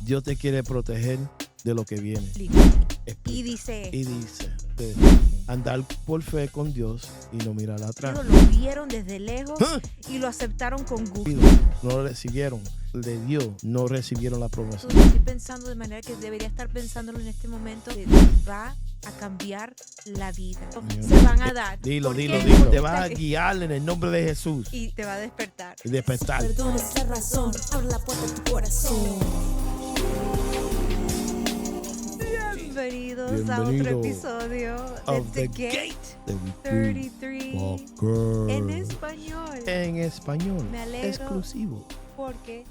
Dios te quiere proteger de lo que viene. Explica. Y dice andar por fe con Dios y no mirar atrás. lo vieron desde lejos y lo aceptaron con gusto. No lo recibieron de Dios, no recibieron la promesa. Estoy pensando de manera que debería estar pensándolo en este momento, que va a cambiar la vida. Se van a dar. Dilo. Porque Te vas a guiar en el nombre de Jesús y te va a despertar. y despertar. Perdona esa razón, abre la puerta de tu corazón. Bienvenidos a otro episodio de of The The Gate de 33 Walker. en español. En español. Me alegro. Exclusivo. Porque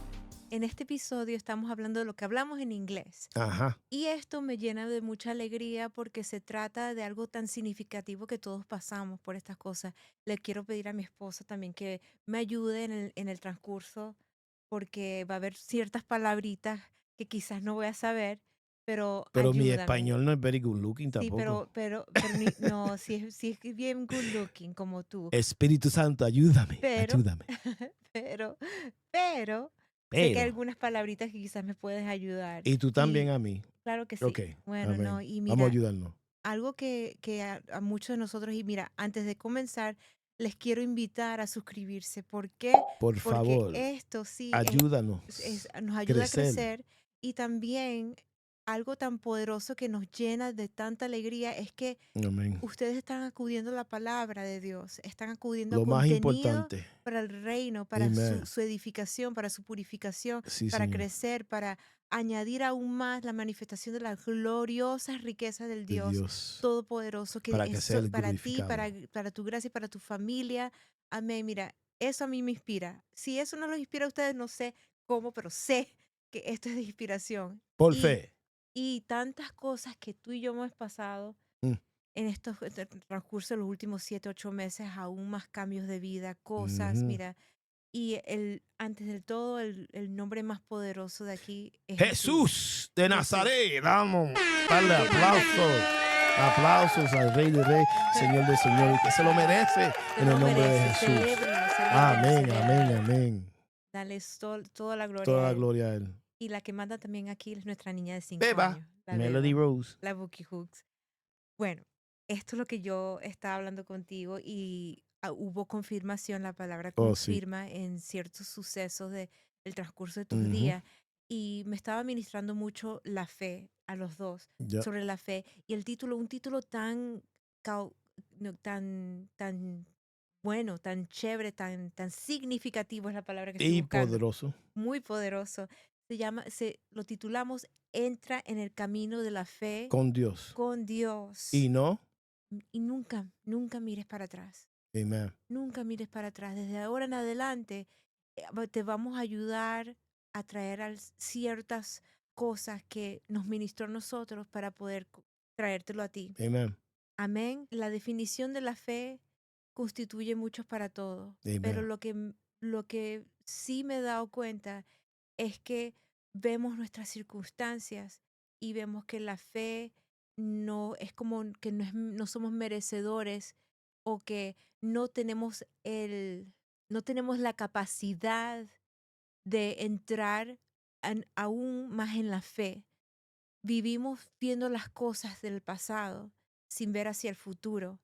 en este episodio estamos hablando de lo que hablamos en inglés. Ajá. Y esto me llena de mucha alegría porque se trata de algo tan significativo que todos pasamos por estas cosas. Le quiero pedir a mi esposa también que me ayude en el transcurso porque va a haber ciertas palabritas que quizás no voy a saber, pero Pero mi ayúdame. español no es very good looking Sí, tampoco. pero no, si es bien good looking como tú. Espíritu Santo, ayúdame. Pero- Ayúdame. Pero sé que hay algunas palabritas que quizás me puedes ayudar. Y tú también a mí. Claro que sí. Ok. Bueno, amén. no, y Vamos a mira, ayudarnos. algo que a muchos de nosotros, y mira, antes de comenzar, les quiero invitar a suscribirse. ¿Por qué? Por Porque favor, esto sí ayúdanos. nos ayuda crecer. a crecer, y también algo tan poderoso que nos llena de tanta alegría es que Amén. ustedes están acudiendo a la palabra de Dios, están acudiendo Lo a más contenido importante. para el reino, para Amen. su edificación, para su purificación, Sí, para Señor. crecer, para añadir aún más la manifestación de las gloriosas riquezas del De Dios Dios. Todopoderoso, que Para que es sea el para ti, glorificado. para tu gracia y para tu familia. Amén. Mira, eso a mí me inspira. Si eso no los inspira a ustedes, no sé cómo, pero sé que esto es de inspiración. Por Y- fe. Y tantas cosas que tú y yo hemos pasado Mm. en estos transcurso de los últimos 7, 8 meses, aún más cambios de vida, cosas, Ujú. mira. Y antes del todo, el nombre más poderoso de aquí es Jesús de Jesús. Nazaret. Vamos. Darle aplausos. Aplausos al Rey de Rey, Señor de Señor, que se lo merece Te en lo el nombre de mereces, Jesús. celébralo, Amén, celébralo. amén, amén. Dale toda la gloria Toda a la él. gloria a Él. Y la que manda también aquí es nuestra niña de 5 Beba. años. La Melody Beba, Rose. la Bucky Hooks. Bueno, esto es lo que yo estaba hablando contigo y hubo confirmación, la palabra Oh, sí. confirma en ciertos sucesos del transcurso de tus Ujú. días. Y me estaba ministrando mucho la fe a los dos, Ya. sobre la fe. Y el título, un título tan, tan bueno, tan chévere, tan significativo es la palabra que estoy Y buscando. poderoso. Muy poderoso. Lo titulamos Entra en el camino de la fe Con Dios. con Dios. Y no. Y nunca mires para atrás. Amén. Nunca mires para atrás. Desde ahora en adelante te vamos a ayudar a traer ciertas cosas que nos ministró a nosotros para poder traértelo a ti. Amén. Amén. La definición de la fe constituye muchos para todos. Pero Amén. lo que sí me he dado cuenta es que vemos nuestras circunstancias y vemos que la fe no es como que no somos merecedores, o que no tenemos la capacidad de entrar aún más en la fe. Vivimos viendo las cosas del pasado sin ver hacia el futuro.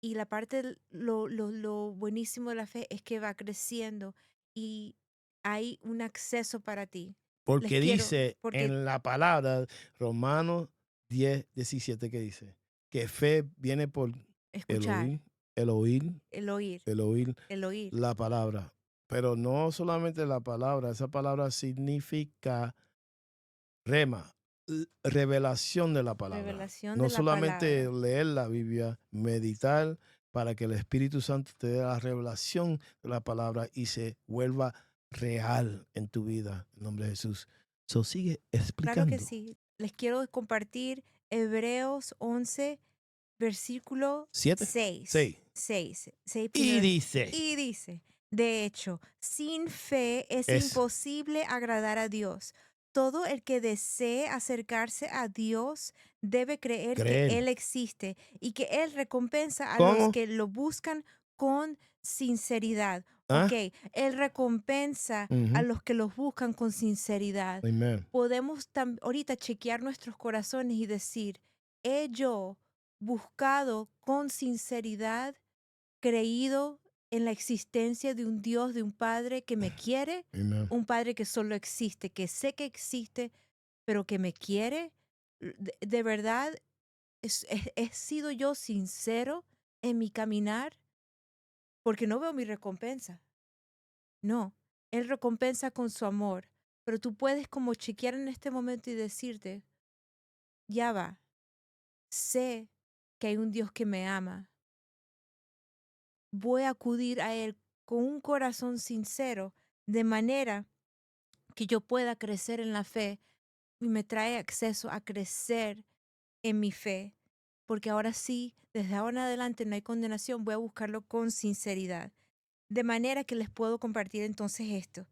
Y la parte, lo buenísimo de la fe es que va creciendo y hay un acceso para ti. Porque quiero- dice porque- en la palabra Romanos 10:17 que dice que fe viene por Escuchar, el oír el oír. la palabra. Pero no solamente la palabra, esa palabra significa rema, revelación de la palabra. Revelación No de la solamente palabra. leer la Biblia, meditar para que el Espíritu Santo te dé la revelación de la palabra y se vuelva real en tu vida. En nombre de Jesús. So, sigue explicando. Claro que sí. Les quiero compartir Hebreos 11, versículo 7. 6. Sí. 6 Y primeros. dice, Y dice, de hecho, sin fe es Eso. imposible agradar a Dios. Todo el que desee acercarse a Dios debe creer Creer. que Él existe y que Él recompensa a ¿Cómo? los que lo buscan con sinceridad. ¿Ah? Ok, Él recompensa a Ujú. los que los buscan con sinceridad. Amen. Podemos ahorita chequear nuestros corazones y decir, ¿he yo buscado con sinceridad, creído en la existencia de un Dios, de un Padre que me quiere? Amen. Un Padre que solo existe, que sé que existe, pero que me quiere. De verdad, he sido yo sincero en mi caminar porque no veo mi recompensa. No, Él recompensa con su amor, pero tú puedes como chequear en este momento y decirte, ya va, sé que hay un Dios que me ama. Voy a acudir a Él con un corazón sincero, de manera que yo pueda crecer en la fe y me trae acceso a crecer en mi fe. Porque ahora sí, desde ahora en adelante no hay condenación, voy a buscarlo con sinceridad. De manera que les puedo compartir entonces esto.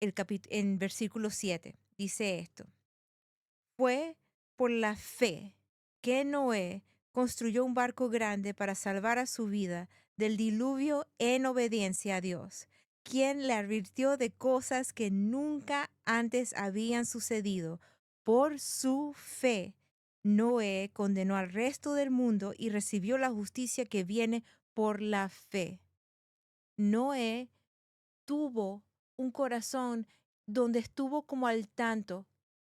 En versículo 7 dice esto. Fue por la fe que Noé construyó un barco grande para salvar a su vida del diluvio en obediencia a Dios, quien le advirtió de cosas que nunca antes habían sucedido. Por su fe, Noé condenó al resto del mundo y recibió la justicia que viene por la fe. Noé tuvo un corazón donde estuvo como al tanto.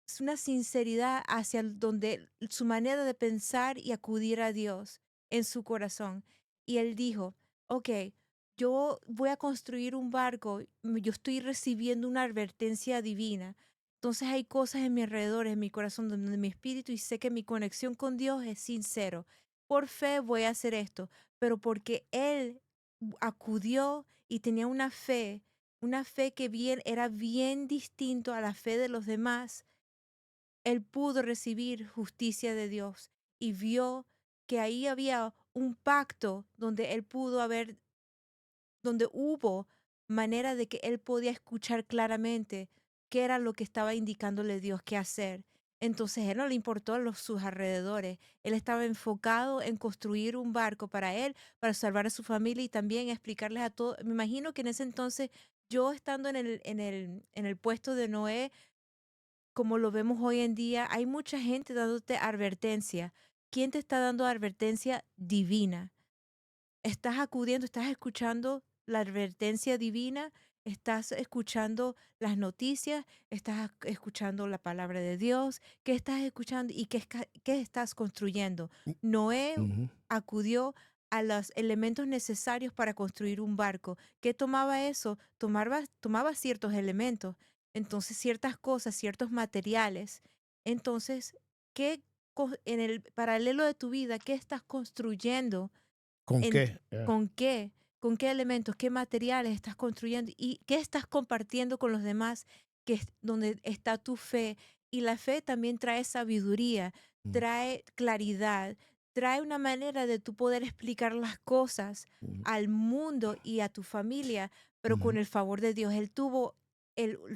Es una sinceridad hacia donde su manera de pensar y acudir a Dios en su corazón. Y él dijo, ok, yo voy a construir un barco, yo estoy recibiendo una advertencia divina. Entonces hay cosas en mi alrededor, en mi corazón, donde mi espíritu y sé que mi conexión con Dios es sincero. Por fe voy a hacer esto, pero porque él acudió y tenía una fe que era bien distinto a la fe de los demás, él pudo recibir justicia de Dios y vio que ahí había un pacto donde él pudo haber, donde hubo manera de que él podía escuchar claramente qué era lo que estaba indicándole Dios qué hacer. Entonces a él no le importó sus alrededores. Él estaba enfocado en construir un barco para él, para salvar a su familia y también explicarles a todos. Me imagino que en ese entonces, yo estando en el puesto de Noé, como lo vemos hoy en día, hay mucha gente dándote advertencia. ¿Quién te está dando advertencia divina? Estás acudiendo, estás escuchando la advertencia divina, estás escuchando las noticias, estás escuchando la palabra de Dios, ¿qué estás escuchando y qué estás construyendo? Noé Ujú. acudió a los elementos necesarios para construir un barco. ¿Qué tomaba eso? Tomaba ciertos elementos, entonces ciertas cosas, ciertos materiales. Entonces, en el paralelo de tu vida, qué estás construyendo? ¿Con en qué? Yeah. ¿Con qué? ¿Con qué elementos, qué materiales estás construyendo y qué estás compartiendo con los demás, donde está tu fe? Y la fe también trae sabiduría, Mm, trae claridad, trae una manera de tú poder explicar las cosas mm, al mundo y a tu familia, pero con ujú. el favor de Dios. Él tuvo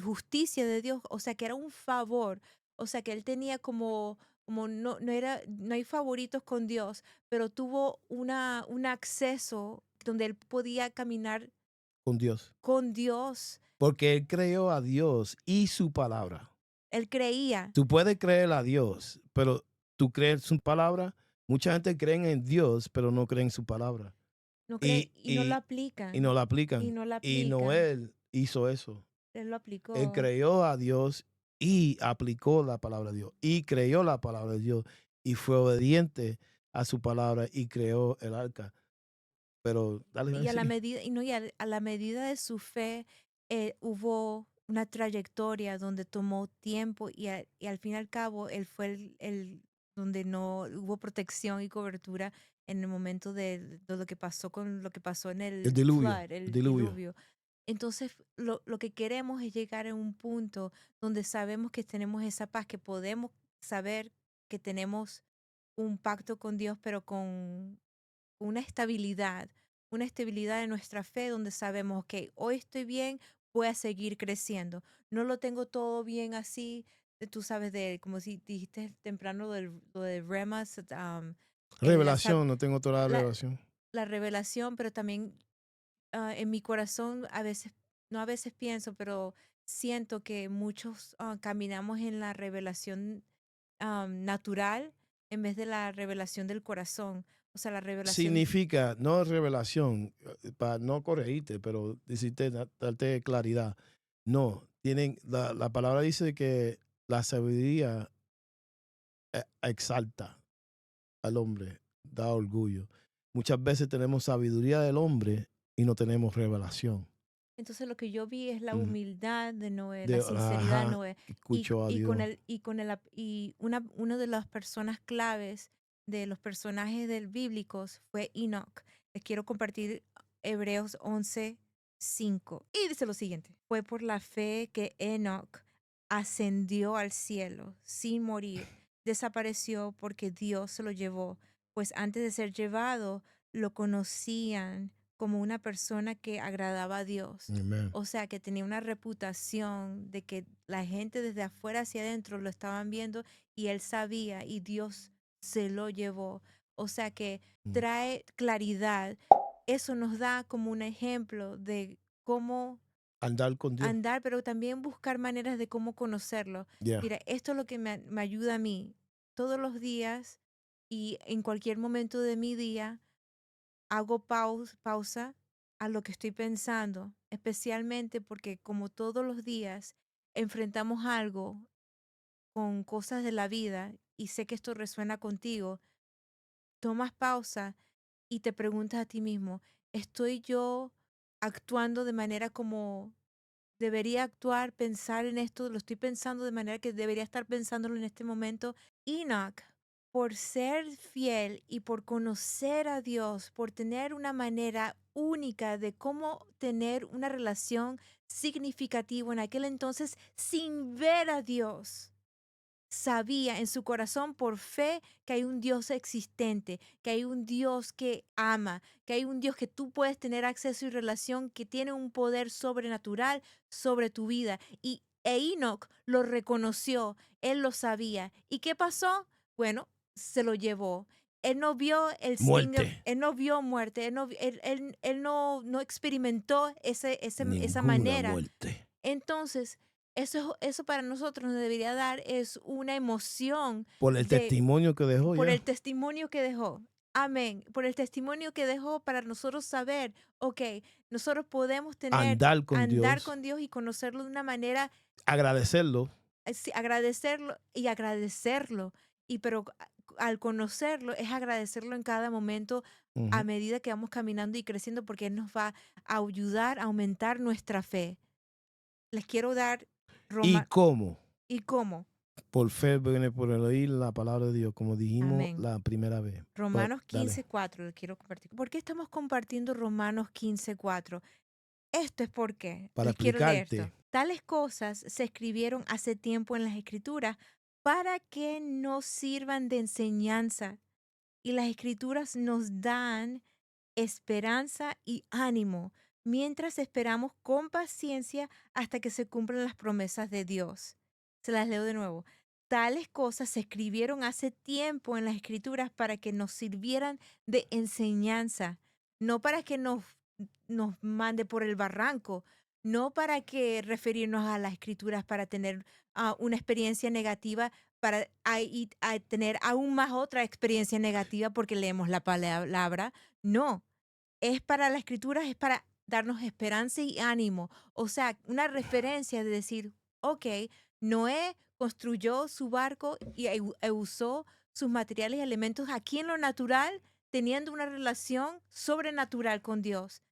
justicia de Dios, o sea que era un favor, o sea que él tenía como no hay favoritos con Dios, pero tuvo un acceso donde él podía caminar Con Dios. con Dios. Porque él creó a Dios y su palabra. Él creía, Tú puedes creer a Dios, pero tú crees su palabra. Mucha gente cree en Dios, pero no cree en su palabra. no cree Y, y no lo y, y no aplican, la y aplican. no lo Y aplican. Noel hizo eso. Él lo Él aplicó. creyó a Dios y aplicó la palabra de Dios. Y creyó la palabra de Dios. Y fue obediente a su palabra y creó el arca. Pero, dale, Y a la sí. medida, y no, y a la medida de su fe, hubo una trayectoria donde tomó tiempo y al fin y al cabo él fue donde no hubo protección y cobertura en el momento de lo que pasó con lo que pasó en El el diluvio. flood, El el diluvio. diluvio. Entonces, lo que queremos es llegar a un punto donde sabemos que tenemos esa paz, que podemos saber que tenemos un pacto con Dios, pero con una estabilidad en nuestra fe donde sabemos que hoy estoy bien, voy a seguir creciendo. No lo tengo todo bien así, tú sabes, como si dijiste temprano lo de remas, Revelación. No tengo toda la la, revelación. la revelación, pero también en mi corazón a veces, no a veces pienso, pero siento que muchos caminamos en la revelación natural en vez de la revelación del corazón. O sea, la revelación. Significa, no revelación, para no corregirte, pero decirte, darte claridad. No, la palabra dice que la sabiduría exalta al hombre, da orgullo. Muchas veces tenemos sabiduría del hombre y no tenemos revelación. Entonces lo que yo vi es la Ujú. humildad de Noé, la sinceridad de Ajá, Noé. escucho a Dios. Una de las personas claves de los personajes del bíblicos fue Enoch. Les quiero compartir Hebreos 11:5. Y dice lo siguiente: fue por la fe que Enoch ascendió al cielo sin morir. Desapareció porque Dios se lo llevó, pues antes de ser llevado lo conocían como una persona que agradaba a Dios. Amén. O sea, que tenía una reputación de que la gente desde afuera hacia adentro lo estaban viendo y él sabía y Dios se lo llevó. O sea, que Mm. trae claridad. Eso nos da como un ejemplo de cómo Andar con Dios. andar, pero también buscar maneras de cómo conocerlo. Yeah. Mira, esto es lo que me ayuda a mí todos los días y en cualquier momento de mi día hago pausa a lo que estoy pensando, especialmente porque como todos los días enfrentamos algo con cosas de la vida y sé que esto resuena contigo, tomas pausa y te preguntas a ti mismo, ¿estoy yo actuando de manera como debería actuar, pensar en esto? ¿Lo estoy pensando de manera que debería estar pensándolo en este momento? Enoch, por ser fiel y por conocer a Dios, por tener una manera única de cómo tener una relación significativa en aquel entonces sin ver a Dios, sabía en su corazón por fe que hay un Dios existente, que hay un Dios que ama, que hay un Dios que tú puedes tener acceso y relación, que tiene un poder sobrenatural sobre tu vida. Y Enoch lo reconoció, él lo sabía. ¿Y qué pasó? Bueno, se lo llevó. Él no vio el sting Muerte. él no vio muerte, él no experimentó esa Ninguna manera. muerte. Entonces, eso para nosotros nos debería dar es una emoción Por el testimonio que dejó por ya. el testimonio que dejó. Amén. Por el testimonio que dejó para nosotros saber, ok, nosotros podemos Andar con andar Dios. con Dios y conocerlo de una manera, Agradecerlo. sí, agradecerlo y agradecerlo. Pero al conocerlo es agradecerlo en cada momento a Ujú. medida que vamos caminando y creciendo porque Él nos va a ayudar a aumentar nuestra fe. Les quiero dar ¿Y Roma. cómo? ¿Y cómo? Por fe viene por el oír la palabra de Dios, como dijimos Amén. la primera vez. Romanos Dale. 15:4 les quiero compartir. ¿Por qué estamos compartiendo Romanos 15:4? Esto es porque Para les quiero leer esto. explicarte. Tales cosas se escribieron hace tiempo en las Escrituras para que nos sirvan de enseñanza. Y las Escrituras nos dan esperanza y ánimo mientras esperamos con paciencia hasta que se cumplan las promesas de Dios. Se las leo de nuevo. Tales cosas se escribieron hace tiempo en las Escrituras para que nos sirvieran de enseñanza, no para que nos mande por el barranco, no para que referirnos a las Escrituras para tener una experiencia negativa, para tener aún más otra experiencia negativa porque leemos la palabra. No, es para la escritura, es para darnos esperanza y ánimo. O sea, una referencia de decir, ok, Noé construyó su barco y usó sus materiales y elementos aquí en lo natural, teniendo una relación sobrenatural con Dios.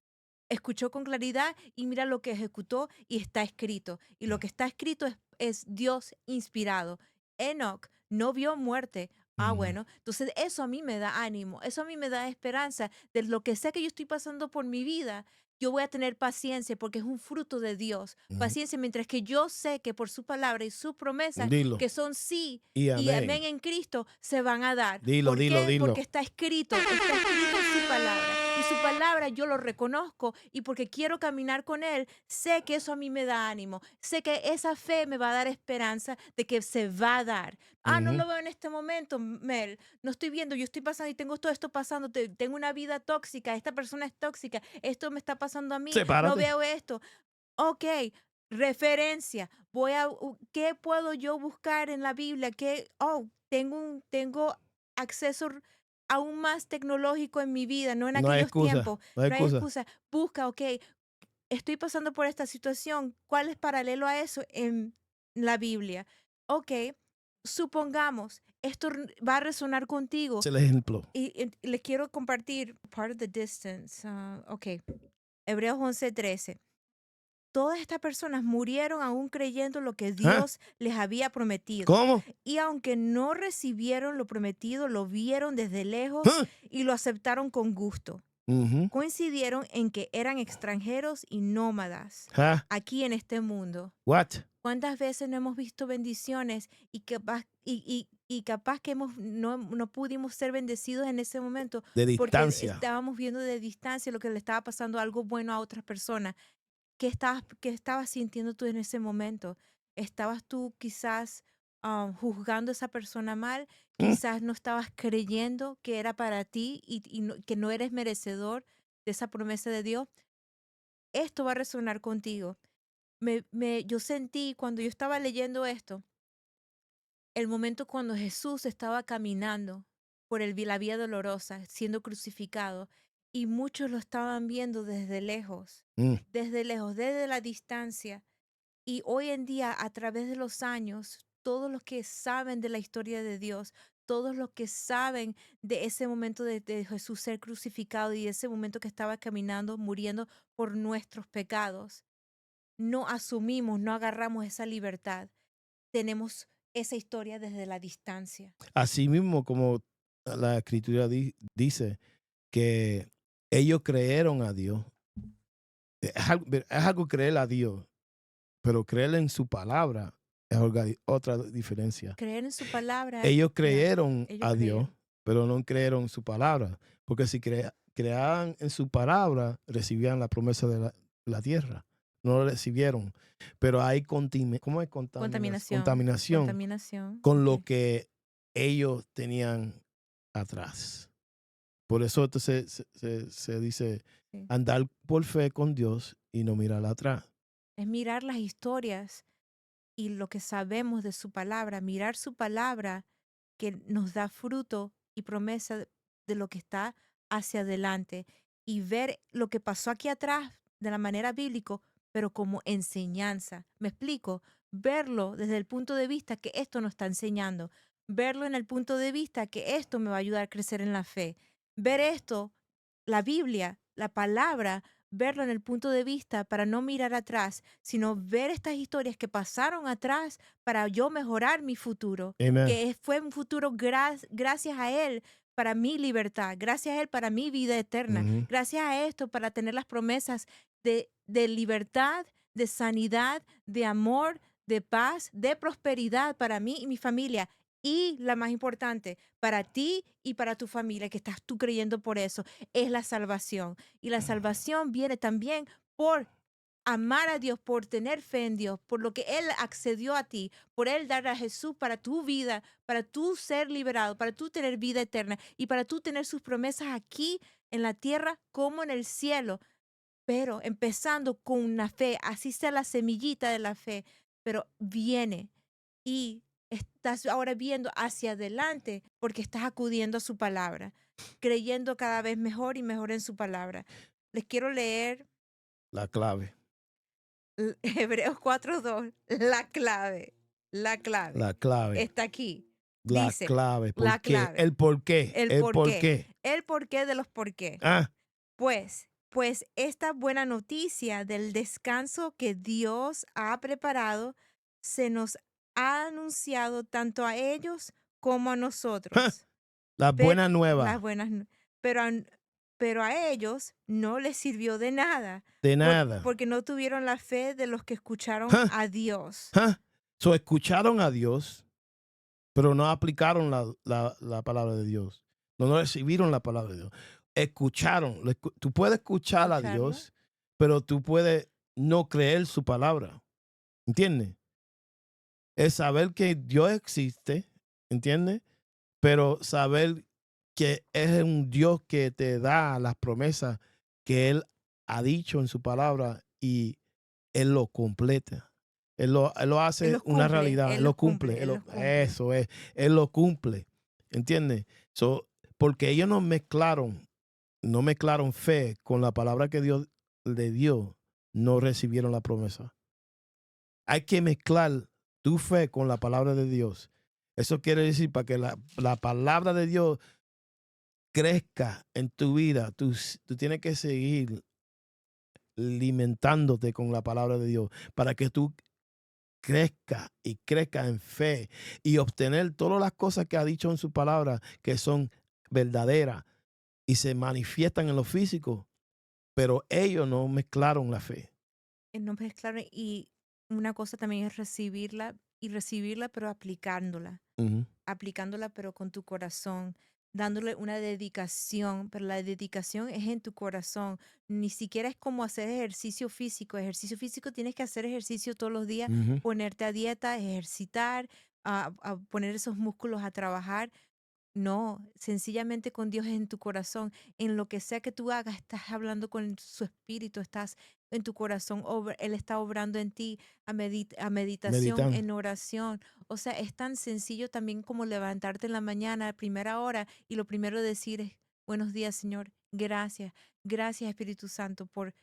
Escuchó con claridad y mira lo que ejecutó y está escrito. Y lo que está escrito es Dios inspirado. Enoch no vio muerte. Mm. Bueno, entonces eso a mí me da ánimo, eso a mí me da esperanza de lo que sea que yo estoy pasando por mi vida. Yo voy a tener paciencia porque es un fruto de Dios. Ujú. Paciencia mientras que yo sé que por su palabra y sus promesas, Dilo. que son sí Y y amén amén. en Cristo, se van a dar. Dilo, ¿Por dilo, qué? dilo. Porque está escrito en su palabra. y su palabra yo lo reconozco y porque quiero caminar con Él, sé que eso a mí me da ánimo, sé que esa fe me va a dar esperanza de que se va a dar. No Ujú. lo veo en este momento, Mel, no estoy viendo, yo estoy pasando y tengo todo esto pasando, tengo una vida tóxica, esta persona es tóxica, esto me está pasando a mí, no Sepárate. veo esto. Ok, referencia. ¿Qué puedo yo buscar en la Biblia? Tengo acceso aún más tecnológico en mi vida, no en No hay aquellos excusa. tiempos. No hay No hay excusa. excusa. Busca, ok, estoy pasando por esta situación. ¿Cuál es paralelo a eso en la Biblia? Ok, supongamos, esto va a resonar contigo Es el ejemplo. y les quiero compartir part of the distance. Ok, Hebreos 11:13. Todas estas personas murieron aún creyendo lo que ¿Ah? Dios les había prometido. ¿Cómo? Y aunque no recibieron lo prometido, lo vieron desde lejos ¿Ah? y lo aceptaron con gusto. Ujú. Coincidieron en que eran extranjeros y nómadas ¿Ah? aquí en este mundo. What? ¿Cuántas veces no hemos visto bendiciones y capaz que no pudimos ser bendecidos en ese momento De porque distancia. estábamos viendo de distancia lo que le estaba pasando algo bueno a otras personas? Qué estabas sintiendo tú en ese momento? ¿Estabas tú quizás juzgando a esa persona mal? Mm. Quizás no estabas creyendo que era para ti que no eres merecedor de esa promesa de Dios. Esto va a resonar contigo. Yo sentí cuando yo estaba leyendo esto, el momento cuando Jesús estaba caminando por la vía dolorosa, siendo crucificado, y muchos lo estaban viendo Mm. desde la distancia. Y hoy en día, a través de los años, todos los que saben de la historia de Dios, todos los que saben de ese momento de Jesús ser crucificado y ese momento que estaba caminando, muriendo por nuestros pecados, no asumimos, no agarramos esa libertad. Tenemos esa historia desde la distancia. Así mismo como la escritura dice que ellos creyeron a Dios. Es algo creer a Dios, pero creer en su palabra es otra diferencia. Creer en su palabra, Ellos ya, creyeron ellos a Dios, creyeron. pero no creyeron en su palabra. Porque si creaban en su palabra, recibían la promesa de la tierra. No lo recibieron. Pero hay ¿cómo es contaminación Contaminación. con lo Ok. que ellos tenían atrás. Por eso entonces se dice Sí. andar por fe con Dios y no mirar atrás. Es mirar las historias y lo que sabemos de su palabra, mirar su palabra que nos da fruto y promesa de lo que está hacia adelante y ver lo que pasó aquí atrás de la manera bíblica, pero como enseñanza. ¿Me explico? Verlo desde el punto de vista que esto nos está enseñando, verlo en el punto de vista que esto me va a ayudar a crecer en la fe, ver esto, la Biblia, la palabra, verlo en el punto de vista para no mirar atrás, sino ver estas historias que pasaron atrás para yo mejorar mi futuro, Amen. que fue un futuro gracias a Él para mi libertad, gracias a Él para mi vida eterna, Ujú. gracias a esto para tener las promesas de libertad, de sanidad, de amor, de paz, de prosperidad para mí y mi familia. Y la más importante, para ti y para tu familia, que estás tú creyendo por eso, es la salvación. Y la salvación viene también por amar a Dios, por tener fe en Dios, por lo que Él accedió a ti, por Él dar a Jesús para tu vida, para tú ser liberado, para tú tener vida eterna y para tú tener sus promesas aquí en la tierra como en el cielo. Pero empezando con una fe, así sea la semillita de la fe, pero viene y estás ahora viendo hacia adelante porque estás acudiendo a su palabra, creyendo cada vez mejor y mejor en su palabra. Les quiero leer La clave. Hebreos 4:2, la clave La clave. está aquí. La Dice, clave. ¿Por la qué? clave, El por qué. el El por por qué, qué. el porqué de los por qué. Ah, Pues esta buena noticia del descanso que Dios ha preparado se nos ha anunciado tanto a ellos como a nosotros. la Pero, buena las nueva. buenas, pero, pero a ellos no les sirvió de nada, De nada. porque no tuvieron la fe de los que escucharon Ah, a Dios. So, escucharon a Dios, pero no aplicaron la palabra de Dios. No recibieron la palabra de Dios. escucharon. Tú puedes escuchar a Escucharlo. Dios, pero tú puedes no creer su palabra. ¿Entiendes? Es saber que Dios existe, ¿entiendes? Pero saber que es un Dios que te da las promesas que Él ha dicho en su palabra y Él lo completa. Él lo Él hace los una cumple, realidad, Él Él lo los cumple, cumple, Él los cumple. eso es, Él lo cumple, ¿entiendes? Porque ellos no mezclaron fe con la palabra que Dios le dio, no recibieron la promesa. Hay que mezclar tu fe con la palabra de Dios. Eso quiere decir para que la palabra de Dios crezca en tu vida, tú tienes que seguir alimentándote con la palabra de Dios para que tú crezca en fe y obtener todas las cosas que ha dicho en su palabra que son verdaderas y se manifiestan en lo físico, pero ellos no mezclaron la fe. No, pues claro, y una cosa también es recibirla, pero Ujú, aplicándola, pero con tu corazón, dándole una dedicación, pero la dedicación es en tu corazón. Ni siquiera es como hacer ejercicio físico. Ejercicio físico tienes que hacer ejercicio todos los días, ujú. ponerte a dieta, ejercitar, a poner esos músculos a trabajar. No, sencillamente con Dios en tu corazón. En lo que sea que tú hagas, estás hablando con su espíritu, estás en tu corazón, Él está obrando en ti a meditación, Meditando. en oración. O sea, es tan sencillo también como levantarte en la mañana, a primera hora, y lo primero decir es, buenos días, Señor. Gracias, gracias, Espíritu Santo, por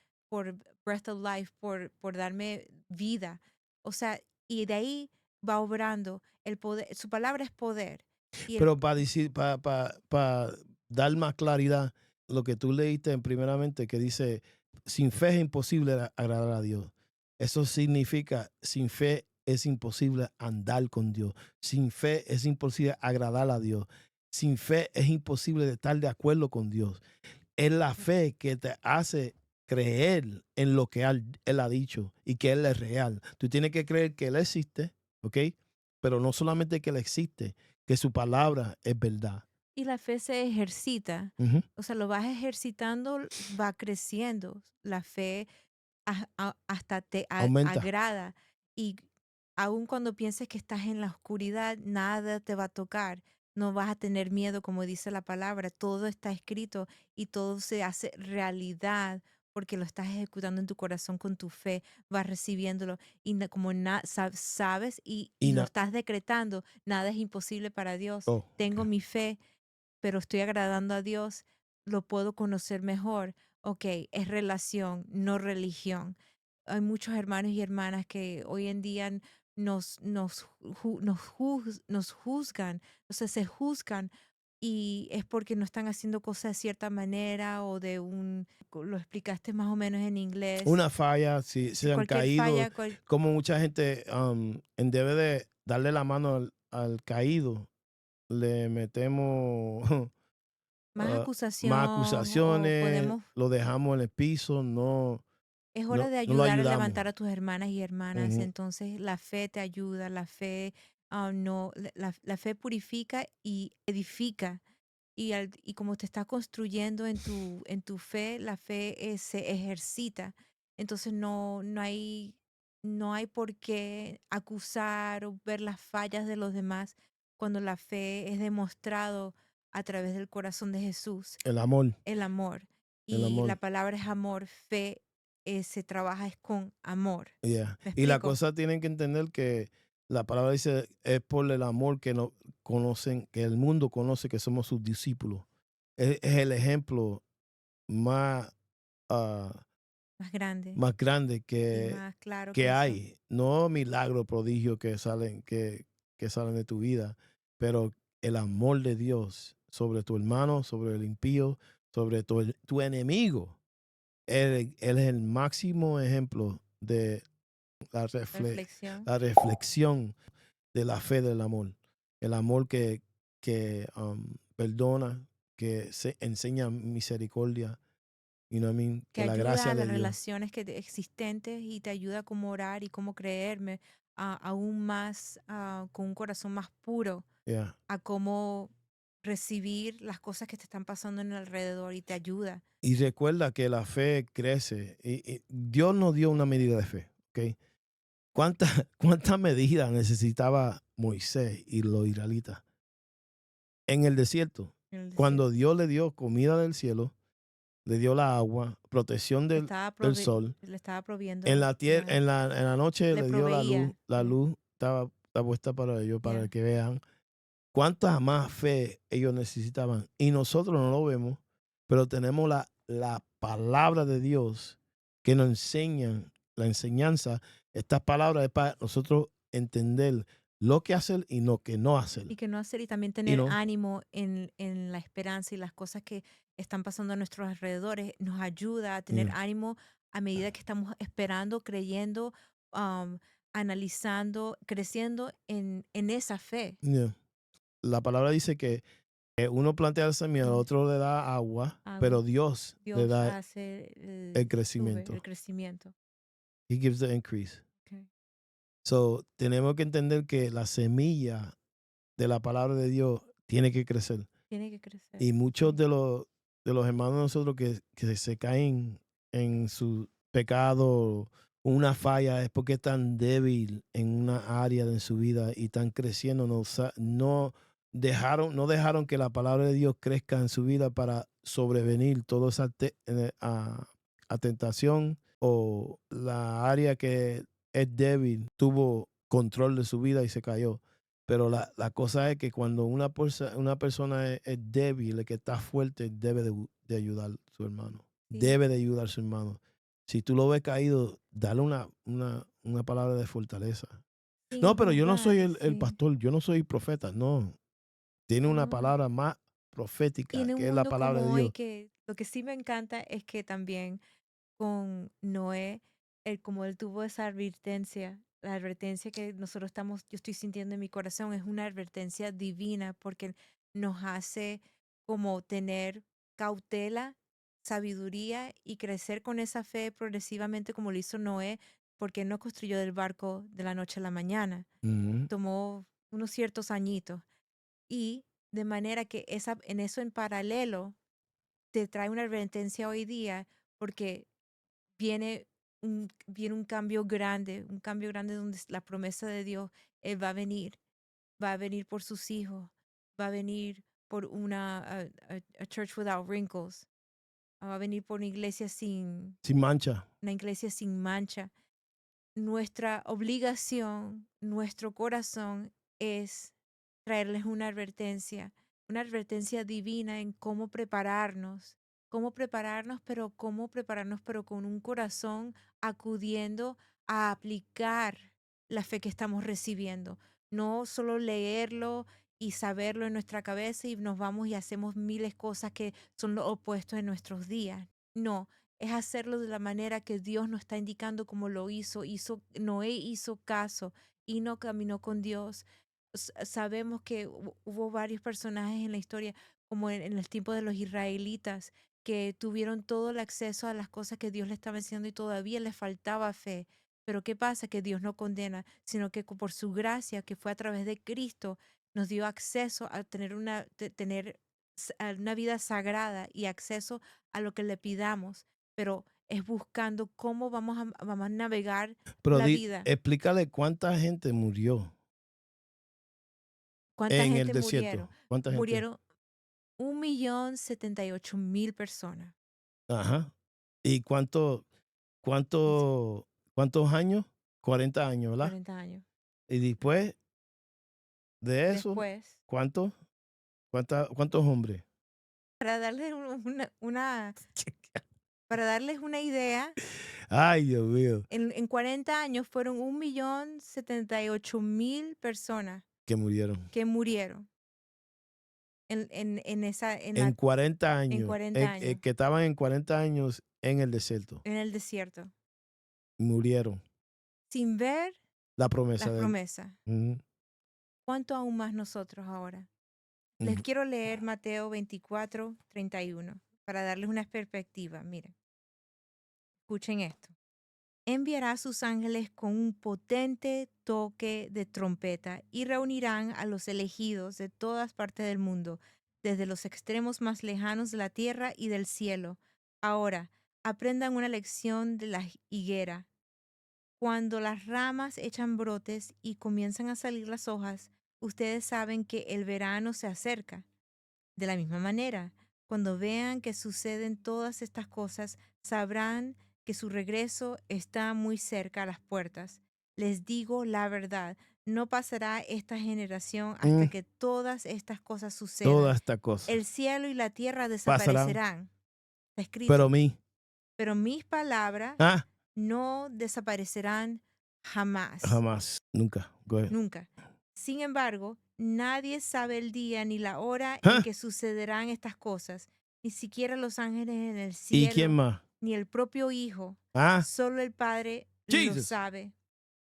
Breath of Life, por darme vida. O sea, y de ahí va obrando el poder. Su palabra es poder. Y el Pero para decir, para dar más claridad, lo que tú leíste en primeramente que dice, sin fe es imposible agradar a Dios. Eso significa, sin fe es imposible andar con Dios. Sin fe es imposible agradar a Dios. Sin fe es imposible estar de acuerdo con Dios. Es la fe que te hace creer en lo que él ha dicho y que Él es real. Tú tienes que creer que Él existe, ¿ok? Pero no solamente que Él existe, que su palabra es verdad. Y la fe se ejercita, Ujú. o sea, lo vas ejercitando, va creciendo. La fe hasta te Aumenta agrada. Y aun cuando pienses que estás en la oscuridad, nada te va a tocar. No vas a tener miedo, como dice la palabra. Todo está escrito y todo se hace realidad porque lo estás ejecutando en tu corazón con tu fe, vas recibiéndolo y como sabes y y lo estás decretando, nada es imposible para Dios. oh, Tengo ok. mi fe, pero estoy agradando a Dios, lo puedo conocer mejor. Ok, es relación, no religión. Hay muchos hermanos y hermanas que hoy en día nos juzgan, o sea, se juzgan y es porque no están haciendo cosas de cierta manera o lo explicaste más o menos en inglés, Una falla, si si se han cualquier caído, falla, como mucha gente en debe de darle la mano al caído, le metemos más más acusación o acusaciones, podemos. lo dejamos en el piso, Es hora de no lo ayudar a ayudamos. levantar a tus hermanas y hermanas. Ujú. Entonces, la fe te ayuda, la fe, no, la fe purifica y edifica. Y como te está construyendo en tu fe, la fe se ejercita. Entonces, no hay por qué acusar o ver las fallas de los demás cuando la fe es demostrado a través del corazón de Jesús, El amor, el amor. el Y la amor. palabra es amor, fe se trabaja es con amor. Yeah. ¿Me Y la explico? cosa tienen que entender que la palabra dice es por el amor que no conocen, que el mundo conoce que somos sus discípulos. Es el ejemplo más, ah, Más grande más grande y más claro que que eso. hay. No milagros, prodigios que salen de tu vida, pero el amor de Dios sobre tu hermano, sobre el impío, sobre tu enemigo. Él es el máximo ejemplo de la, Reflexión. la reflexión de la fe del amor. El amor que perdona, que se enseña misericordia, Que que la ayuda gracia a las de Dios. relaciones existentes y te ayuda a cómo orar y cómo creerme aún más con un corazón más puro Yeah. a cómo recibir las cosas que te están pasando en el alrededor y te ayuda. Y recuerda que la fe crece. Y Dios nos dio una medida de fe. ¿Ok? ¿Cuánta medida necesitaba Moisés y los israelitas en el desierto? En el Cuando desierto. Dios le dio comida del cielo, le dio la agua, protección Le del, estaba, del sol. le estaba proviendo. En la tierra, ya, en la noche le le dio la luz. proveía. La ya, luz estaba puesta para ellos, para ya. que vean cuánta más fe ellos necesitaban. Y nosotros no lo vemos, pero tenemos la palabra de Dios que nos enseñan, la enseñanza. Estas palabras es para nosotros entender lo que hacer y lo que no hacer. Y que no hacer y también Y tener no, ánimo en la esperanza y las cosas que están pasando a nuestros alrededores nos ayuda a tener yeah, ánimo a medida que estamos esperando, creyendo, um, analizando, creciendo en esa fe. yeah. La palabra dice que uno plantea la semilla, el Mm, otro le da agua, Agua. pero Dios le Dios da hace el sube el crecimiento. crecimiento. He gives the increase. Okay. So, tenemos que entender que la semilla de la palabra de Dios tiene que crecer. Tiene que crecer. Y muchos Sí. de los hermanos de nosotros que se caen en su pecado, una falla, es porque están débil en una área de su vida y están creciendo. No dejaron que la palabra de Dios crezca en su vida para sobrevenir toda esa a tentación, o la área que es débil tuvo control de su vida y se cayó. Pero la cosa es que cuando una persona es débil, el que está fuerte debe de ayudar a su hermano. Sí. Debe de ayudar a su hermano. Si tú lo ves caído, dale una palabra de fortaleza. Sin No, pero yo no soy juzgar, el sí. pastor, yo no soy profeta, no. Tiene una No. palabra más Y profética, en un que es la mundo palabra de como hoy, Dios. que lo que sí me encanta es que también con Noé, como él tuvo esa advertencia, la advertencia que nosotros yo estoy sintiendo en mi corazón, es una advertencia divina porque nos hace como tener cautela, sabiduría y crecer con esa fe progresivamente como lo hizo Noé, porque él no construyó el barco de la noche a la mañana, Ujú. tomó unos ciertos añitos. Y de manera que en eso en paralelo te trae una advertencia hoy día porque viene viene un cambio grande donde la promesa de Dios, Él va a venir por sus hijos, va a venir por a church without wrinkles, va a venir por Sin mancha. una iglesia sin mancha. Nuestra obligación, nuestro corazón es traerles una advertencia divina en cómo prepararnos, pero con un corazón acudiendo a aplicar la fe que estamos recibiendo. No solo leerlo y saberlo en nuestra cabeza y nos vamos y hacemos miles de cosas que son lo opuesto en nuestros días. No, es hacerlo de la manera que Dios nos está indicando como lo hizo. Noé hizo caso y no caminó con Dios. Sabemos que hubo varios personajes en la historia, como en el tiempo de los israelitas, que tuvieron todo el acceso a las cosas que Dios les estaba enseñando y todavía les faltaba fe. Pero ¿qué pasa? Que Dios no condena, sino que por su gracia, que fue a través de Cristo, nos dio acceso a tener a una vida sagrada y acceso a lo que le pidamos, pero es buscando cómo vamos a navegar Pero la vida. explícale cuánta gente murió ¿Cuánta en el gente murieron? desierto. ¿Cuánta gente? Murieron 1.078.000 personas. Ajá. ¿Y Dice, cuántos años? 40 años, ¿verdad? 40 años. Y Ajá. después de eso, Después, ¿cuántos? ¿Cuántos hombres? para darles para darles una idea, Ay, Dios mío, en 40 años fueron 1.078.000 personas que murieron. que murieron en esa, En 40 en años, 40 años que estaban en 40 años en el desierto, en el desierto, murieron. sin ver La las promesa de él. promesas. Ujú, ¿Cuánto aún más nosotros ahora? Les ujú. quiero leer Mateo 24:31 para darles una perspectiva. Miren, escuchen esto. Enviará a sus ángeles con un potente toque de trompeta y reunirán a los elegidos de todas partes del mundo, desde los extremos más lejanos de la tierra y del cielo. Ahora, aprendan una lección de la higuera. Cuando las ramas echan brotes y comienzan a salir las hojas, ustedes saben que el verano se acerca. De la misma manera, cuando vean que suceden todas estas cosas, sabrán que su regreso está muy cerca a las puertas. Les digo la verdad, no pasará esta generación hasta Mm, que todas estas cosas Toda sucedan. esta cosa El cielo y la tierra pasarán, desaparecerán. Está pero a escrito. mí, Pero mis palabras ah, no desaparecerán jamás, jamás, nunca. Go ahead. nunca. Sin embargo, nadie sabe el día ni la hora en Ah, que sucederán estas cosas, ni siquiera los ángeles en el ¿Y quién cielo, más? ni el propio Hijo. Ah, Solo el Padre lo Jesus. sabe.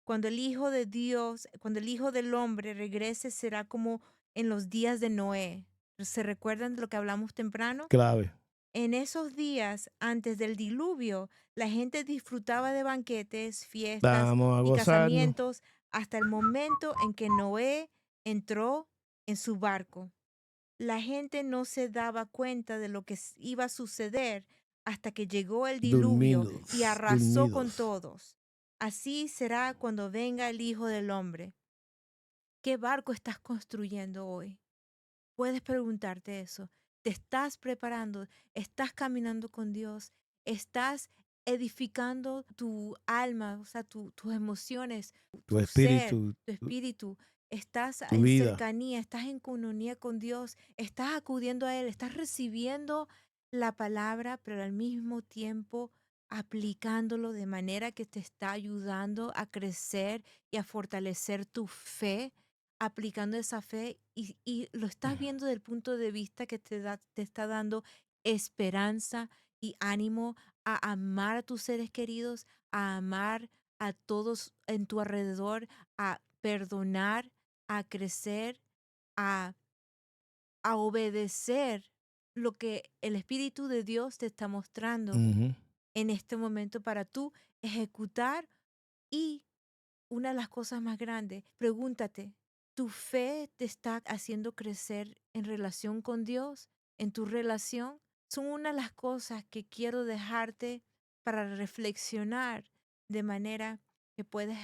Cuando el Hijo de Dios, cuando el Hijo del Hombre regrese, será como en los días de Noé. ¿Se recuerdan de lo que hablamos temprano? Clave. En esos días, antes del diluvio, la gente disfrutaba de banquetes, fiestas Vamos a y gozarnos. casamientos hasta el momento en que Noé entró en su barco. La gente no se daba cuenta de lo que iba a suceder hasta que llegó el diluvio y Dormidos, arrasó con dormidos. todos. Así será cuando venga el Hijo del Hombre. ¿Qué barco estás construyendo hoy? Puedes preguntarte eso. ¿Te estás preparando? ¿Estás caminando con Dios? ¿Estás edificando tu alma, o sea, tus emociones, Tu tu ser, espíritu, tu espíritu? ¿Estás tu en vida. cercanía? ¿Estás en comunión con Dios? ¿Estás acudiendo a Él? ¿Estás recibiendo la palabra, pero al mismo tiempo aplicándolo de manera que te está ayudando a crecer y a fortalecer tu fe? Aplicando esa fe y lo estás viendo del punto de vista que te está dando esperanza y ánimo a amar a tus seres queridos, a amar a todos en tu alrededor, a perdonar, a crecer, a, a obedecer lo que el Espíritu de Dios te está mostrando Ujú. en este momento para tú ejecutar. Y una de las cosas más grandes, pregúntate, ¿tu fe te está haciendo crecer en relación con Dios? ¿En tu relación? Son una de las cosas que quiero dejarte para reflexionar de manera que puedes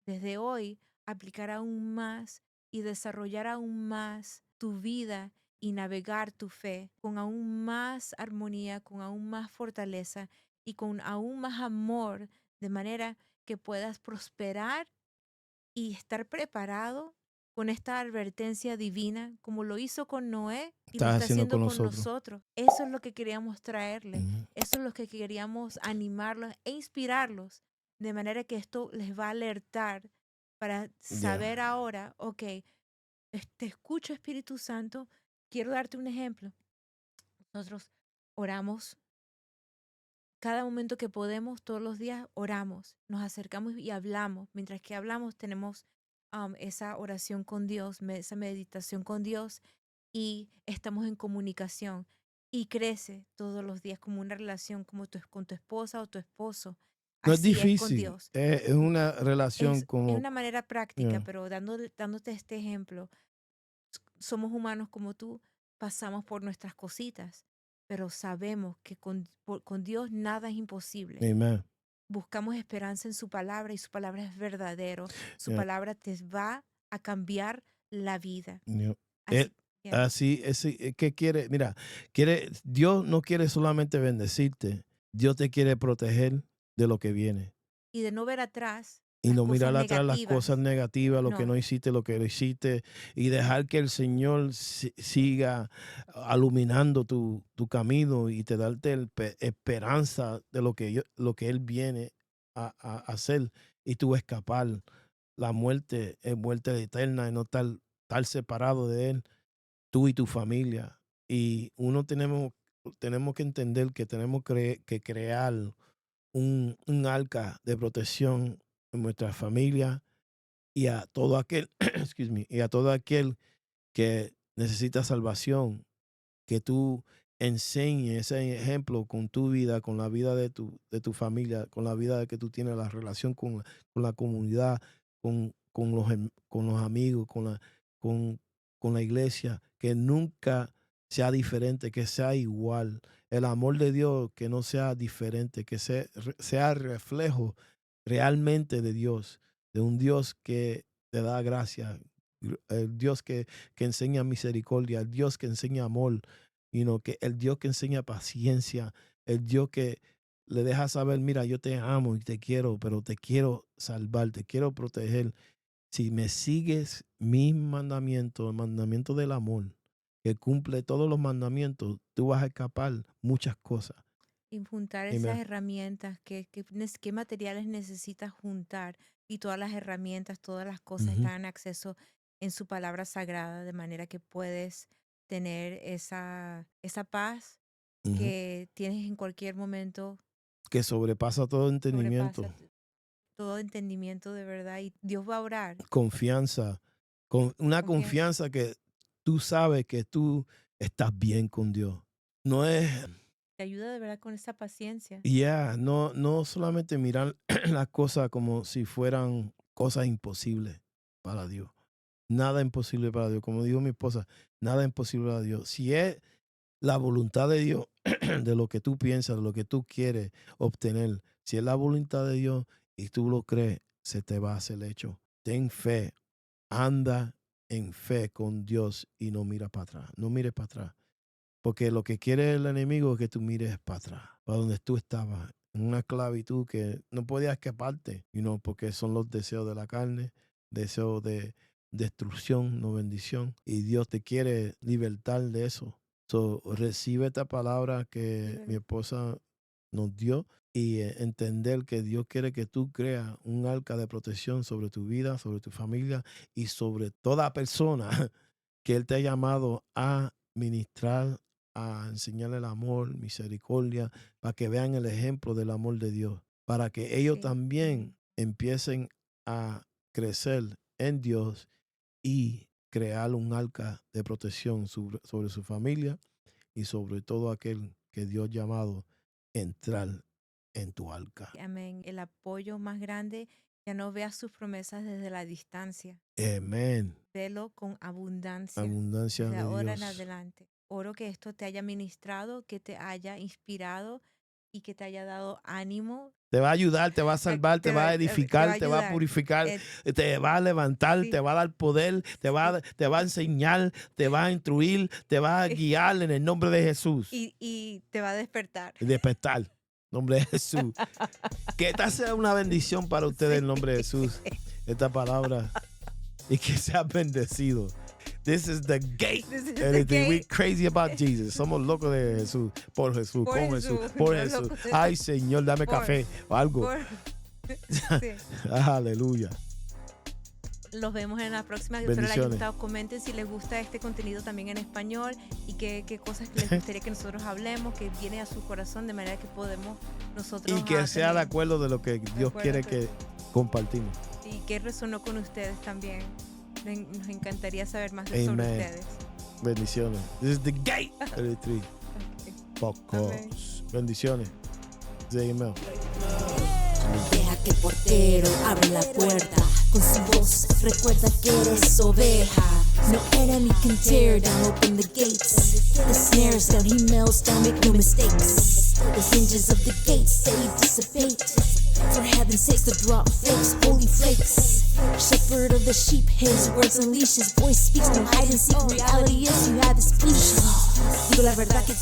desde hoy aplicar aún más y desarrollar aún más tu vida y navegar tu fe con aún más armonía, con aún más fortaleza y con aún más amor, de manera que puedas prosperar y estar preparado con esta advertencia divina, como lo hizo con Noé y lo Estás está haciendo con haciendo con nosotros. nosotros. Eso es lo que queríamos traerle, Ujú. eso es lo que queríamos animarlos e inspirarlos, de manera que esto les va a alertar para Ya. saber ahora, ok, te escucho Espíritu Santo, quiero darte un ejemplo. Nosotros oramos cada momento que podemos, todos los días oramos, nos acercamos y hablamos. Mientras que hablamos, tenemos esa oración con Dios, esa meditación con Dios y estamos en comunicación. Y crece todos los días como una relación como con tu esposa o tu esposo. No es Así es con difícil, Dios. es una relación Es como, una manera práctica, yeah, pero dándote este ejemplo, somos humanos como tú, pasamos por nuestras cositas, pero sabemos que con Dios nada es imposible. amen. Buscamos esperanza en su palabra y su palabra es verdadero. Su Yeah, palabra te va a cambiar la vida. yeah. Así, Él, yeah. así, ¿qué quiere? Mira, Dios no quiere solamente bendecirte, Dios te quiere proteger de lo que viene. Y de no ver atrás Y las no cosas mirar atrás las cosas negativas. negativas, lo que No, no hiciste, lo que lo hiciste, y dejar que el Señor siga iluminando tu camino y te darte esperanza de lo que Él viene a hacer y tú escapar. La muerte es muerte eterna y no estar separado de Él, tú y tu familia. Y tenemos que entender que tenemos que crear un arca de protección en nuestra familia y a todo aquel, excuse me, y a todo aquel que necesita salvación, que tú enseñes ese ejemplo con tu vida, con la vida de tu familia, con la vida de que tú tienes, la relación con la comunidad, con los amigos, con la iglesia, que nunca sea diferente, que sea igual. El amor de Dios que no sea diferente, que sea reflejo realmente de Dios, de un Dios que te da gracia, el Dios que enseña misericordia, el Dios que enseña amor, que el Dios que enseña paciencia, el Dios que le deja saber, mira, yo te amo y te quiero, pero te quiero salvar, te quiero proteger. Si me sigues mis mandamientos, el mandamiento del amor, que cumple todos los mandamientos, tú vas a escapar muchas cosas. Y juntar esas Amen. herramientas, qué materiales necesitas juntar, y todas las herramientas, todas las cosas Ujú, están en acceso en su palabra sagrada, de manera que puedes tener esa paz ujú. que tienes en cualquier momento, Que sobrepasa todo entendimiento, sobrepasa todo entendimiento de verdad, y Dios va a orar. confianza, una Confianza. confianza que tú sabes que tú estás bien con Dios. No es, Te ayuda de verdad con esa paciencia. no solamente mirar las cosas como si fueran cosas imposibles para Dios. Nada imposible para Dios. Como dijo mi esposa, nada imposible para Dios. Si es la voluntad de Dios, de lo que tú piensas, de lo que tú quieres obtener, si es la voluntad de Dios y tú lo crees, se te va a hacer hecho. Ten fe, anda en fe con Dios y no mira para atrás. No mires para atrás. Porque lo que quiere el enemigo es que tú mires para atrás, para donde tú estabas, en una esclavitud que no podías escaparte, porque son los deseos de la carne, deseos de destrucción, no bendición. Y Dios te quiere libertar de eso. So, recibe esta palabra que mi esposa nos dio y entender que Dios quiere que tú creas un arca de protección sobre tu vida, sobre tu familia y sobre toda persona que Él te ha llamado a ministrar, a enseñarle el amor, misericordia, para que vean el ejemplo del amor de Dios, para que ellos Sí. también empiecen a crecer en Dios y crear un arca de protección sobre su familia y sobre todo aquel que Dios ha llamado a entrar en tu arca. Amén. El apoyo más grande, ya no veas sus promesas desde la distancia. Amén. Velo con abundancia Abundancia desde de ahora en Dios. adelante. Oro que esto te haya ministrado, que te haya inspirado y que te haya dado ánimo. Te va a ayudar, te va a salvar, te va a te va edificar, a te va a ayudar. purificar, Eh, te va a levantar, sí, te va a dar poder, te va a enseñar, te va a instruir, te va a guiar en el nombre de Jesús. y te va a despertar. Y despertar. En nombre de Jesús. Que esta sea una bendición para ustedes en el nombre de Jesús. Esta palabra. Y que sea bendecido. This is the gate. This is the gate. We're crazy about Jesus. Somos locos de Jesús. Por Jesús. Por Con Jesús. Jesús. Por No Jesús. locos de- Ay, Señor, dame Por- café o algo. Sí. Aleluya. Los vemos en la próxima. Espero les haya Bendiciones. gustado. Comenten si les gusta este contenido también en español y qué cosas que les gustaría que nosotros hablemos, que viene a su corazón, de manera que podemos nosotros Y que sea de también, acuerdo de lo que Dios acuerdo quiere con- que compartimos. y que resonó con ustedes también. Nos encantaría saber más sobre Amen. ustedes. Bendiciones. This is the gate. 33. Pocos. Bendiciones. Amen. Deja que el portero abra la puerta. Con su voz recuerda que eres oveja. No enemy can tear down, open the gates. The snares down, he melts down, make no mistakes. The hinges of the gates, they dissipate. For heaven's sakes, the drop fakes, holy flakes. Shepherd of the sheep, his words unleash, his voice speaks, no hide and seek. Reality is you have his peace. Digo la verdad que